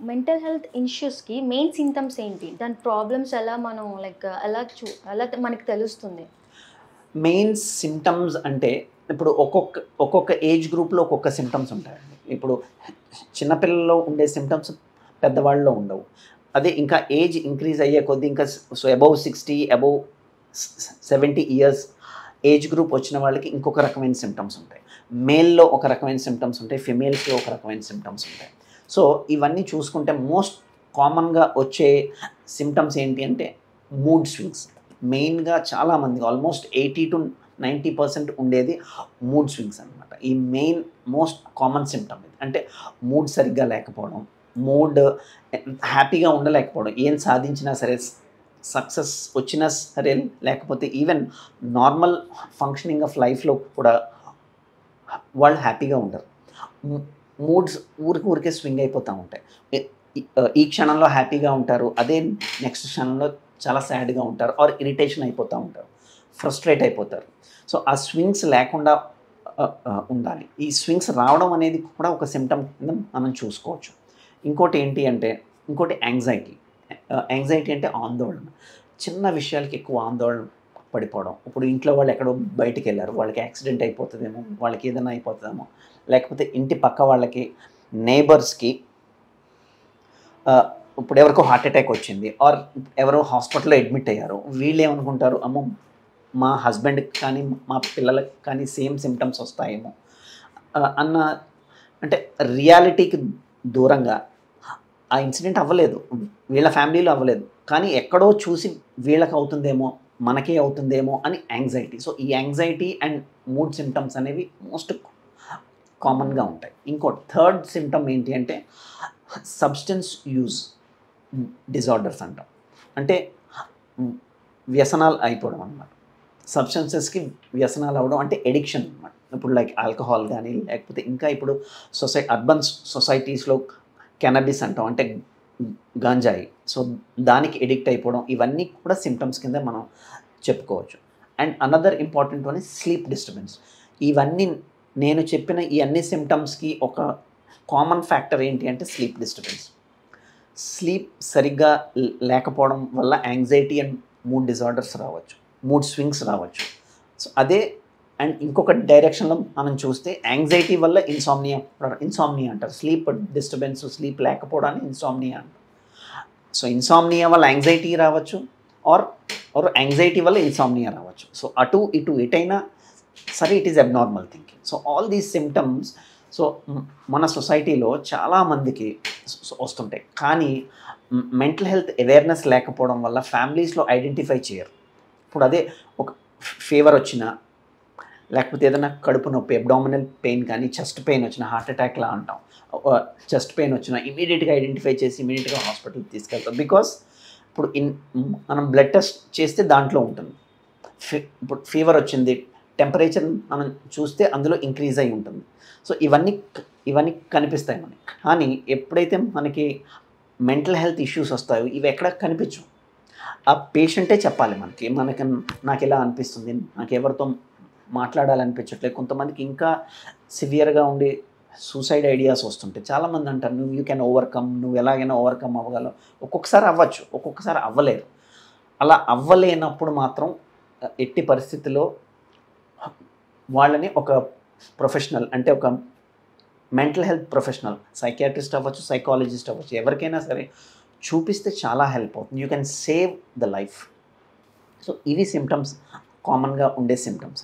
Mental health ఇష్యూస్కి main symptoms ఏంటి? దాని problems ఎలా మనం లైక్ ఎలా మనకి తెలుస్తుంది? మెయిన్ సిమ్టమ్స్ అంటే ఇప్పుడు ఒక్కొక్క ఏజ్ గ్రూప్లో ఒక్కొక్క సిమ్టమ్స్ ఉంటాయండి. ఇప్పుడు చిన్నపిల్లల్లో ఉండే సిమ్టమ్స్ పెద్దవాళ్ళలో ఉండవు. అదే ఇంకా ఏజ్ ఇంక్రీజ్ అయ్యే కొద్దీ ఇంకా above 60 above 70 years age group వచ్చిన వాళ్ళకి ఇంకొక రకమైన సిమ్టమ్స్ ఉంటాయి. మేల్లో ఒక రకమైన సిమ్టమ్స్ ఉంటాయి, ఫిమేల్స్లో ఒక రకమైన సిమ్టమ్స్ ఉంటాయి. సో ఇవన్నీ చూసుకుంటే మోస్ట్ కామన్గా వచ్చే సిమ్టమ్స్ ఏంటి అంటే మూడ్ స్వింగ్స్. మెయిన్గా చాలామంది ఆల్మోస్ట్ 80-90% ఉండేది మూడ్ స్వింగ్స్ అనమాట. ఈ మెయిన్ మోస్ట్ కామన్ సిమ్టమ్ ఇది. అంటే మూడ్ సరిగ్గా లేకపోవడం, మూడ్ హ్యాపీగా ఉండలేకపోవడం, ఏం సాధించినా సరే సక్సెస్ వచ్చినా సరే లేకపోతే ఈవెన్ నార్మల్ ఫంక్షనింగ్ ఆఫ్ లైఫ్లో కూడా వాళ్ళు హ్యాపీగా ఉండరు. మూడ్స్ ఊరికే స్వింగ్ అయిపోతూ ఉంటాయి. ఈ క్షణంలో హ్యాపీగా ఉంటారు, అదే నెక్స్ట్ క్షణంలో చాలా సాడ్గా ఉంటారు, ఆర్ ఇరిటేషన్ అయిపోతూ ఉంటారు, ఫ్రస్ట్రేట్ అయిపోతారు. సో ఆ స్వింగ్స్ లేకుండా ఉండాలి. ఈ స్వింగ్స్ రావడం అనేది కూడా ఒక సిమ్టమ్ కింద మనం చూసుకోవచ్చు. ఇంకోటి యాంగ్జైటీ. యాంగ్జైటీ అంటే ఆందోళన. చిన్న విషయాలకి ఎక్కువ ఆందోళన పడిపోవడం. ఇప్పుడు ఇంట్లో వాళ్ళు ఎక్కడో బయటికి వెళ్ళారు, వాళ్ళకి యాక్సిడెంట్ అయిపోతుందేమో, వాళ్ళకి ఏదైనా అయిపోతుందేమో, లేకపోతే ఇంటి పక్క వాళ్ళకి నేబర్స్కి ఇప్పుడు ఎవరికో హార్ట్ అటాక్ వచ్చింది, ఆర్ ఎవరో హాస్పిటల్లో అడ్మిట్ అయ్యారు. వీళ్ళు ఏమనుకుంటారు, అమ్మో మా హస్బెండ్కి కానీ మా పిల్లలకి కానీ సేమ్ సిమ్టమ్స్ వస్తాయేమో అన్న, అంటే రియాలిటీకి దూరంగా ఆ ఇన్సిడెంట్ అవ్వలేదు, వీళ్ళ ఫ్యామిలీలో అవ్వలేదు, కానీ ఎక్కడో చూసి వీళ్ళకి అవుతుందేమో, మనకే అవుతుందేమో అని యాంగ్జైటీ. సో ఈ యాంగ్జైటీ అండ్ మూడ్ సిమ్టమ్స్ అనేవి మోస్ట్ కామన్గా ఉంటాయి. ఇంకోటి థర్డ్ సిమ్టమ్ ఏంటి అంటే సబ్స్టెన్స్ యూజ్ డిజార్డర్స్ అంటాం. అంటే వ్యసనాలు అయిపోవడం అన్నమాట. సబ్స్టెన్సెస్కి వ్యసనాలు అవ్వడం అంటే ఎడిక్షన్ అన్నమాట. ఇప్పుడు లైక్ ఆల్కహాల్ కానీ, లేకపోతే ఇంకా ఇప్పుడు అర్బన్ సొసైటీస్లో కెనబిస్ అంటాం, అంటే గాంజాయి. సో దానికి ఎడిక్ట్ అయిపోవడం, ఇవన్నీ కూడా సిమ్టమ్స్ కింద మనం చెప్పుకోవచ్చు. And another important one is sleep disturbance. ఇవన్నీ నేను చెప్పిన ఈ అన్ని సిమ్టమ్స్కి ఒక కామన్ ఫ్యాక్టర్ ఏంటి అంటే స్లీప్ డిస్టర్బెన్స్. స్లీప్ సరిగ్గా లేకపోవడం వల్ల యాంగ్జైటీ అండ్ మూడ్ డిజార్డర్స్ రావచ్చు, మూడ్ స్వింగ్స్ రావచ్చు. సో అదే. అండ్ ఇంకొక డైరెక్షన్లో మనం చూస్తే యాంగ్జైటీ వల్ల ఇన్సామ్నియా అంటారు. స్లీప్ డిస్టర్బెన్స్, స్లీప్ లేకపోవడాన్ని ఇన్సామ్నియా అంటారు. సో ఇన్సామ్నియా వల్ల యాంగ్జైటీ రావచ్చు, ఆర్ యాంగ్జైటీ వల్ల ఇన్సామ్నియా రావచ్చు. సో అటు ఇటు ఎటైనా సరే it is abnormal thinking. So all these symptoms so మన సొసైటీలో చాలామందికి వస్తుంటాయి, కానీ మెంటల్ హెల్త్ అవేర్నెస్ లేకపోవడం వల్ల ఫ్యామిలీస్లో ఐడెంటిఫై చేయరు. ఇప్పుడు అదే ఒక ఫీవర్ వచ్చినా, లేకపోతే ఏదైనా కడుపు నొప్పి, అబ్డామినల్ పెయిన్ కానీ, చెస్ట్ పెయిన్ వచ్చిన, హార్ట్ అటాక్లా అంటాం, చెస్ట్ పెయిన్ వచ్చినా ఇమీడియట్గా ఐడెంటిఫై చేసి ఇమీడియట్గా హాస్పిటల్కి తీసుకెళ్తాం. బికాస్ ఇప్పుడు మనం బ్లడ్ టెస్ట్ చేస్తే దాంట్లో ఉంటుంది. ఇప్పుడు ఫీవర్ వచ్చింది, టెంపరేచర్ మనం చూస్తే అందులో ఇంక్రీజ్ అయి ఉంటుంది. సో ఇవన్నీ కనిపిస్తాయి మనకి. కానీ ఎప్పుడైతే మనకి మెంటల్ హెల్త్ ఇష్యూస్ వస్తాయో ఇవి ఎక్కడ కనిపించవు. ఆ పేషెంటే చెప్పాలి నాకు ఎలా అనిపిస్తుంది, నాకు ఎవరితో మాట్లాడాలనిపించట్లేదు. కొంతమందికి ఇంకా సివియర్గా ఉండి సూసైడ్ ఐడియాస్ వస్తుంటాయి. చాలామంది అంటారు యూ కెన్ ఓవర్కమ్, నువ్వు ఎలాగైనా ఓవర్కమ్ అవ్వగలవు. ఒక్కొక్కసారి అవ్వచ్చు, ఒక్కొక్కసారి అవ్వలేరు. అలా అవ్వలేనప్పుడు మాత్రం ఎట్టి పరిస్థితుల్లో వాళ్ళని ఒక ప్రొఫెషనల్, అంటే ఒక మెంటల్ హెల్త్ ప్రొఫెషనల్, సైకియాట్రిస్ట్ అవ్వచ్చు, సైకాలజిస్ట్ అవ్వచ్చు, ఎవరికైనా సరే చూపిస్తే చాలా హెల్ప్ అవుతుంది. You can save the life. So ఇవి సిమ్టమ్స్, కామన్గా ఉండే సిమ్టమ్స్.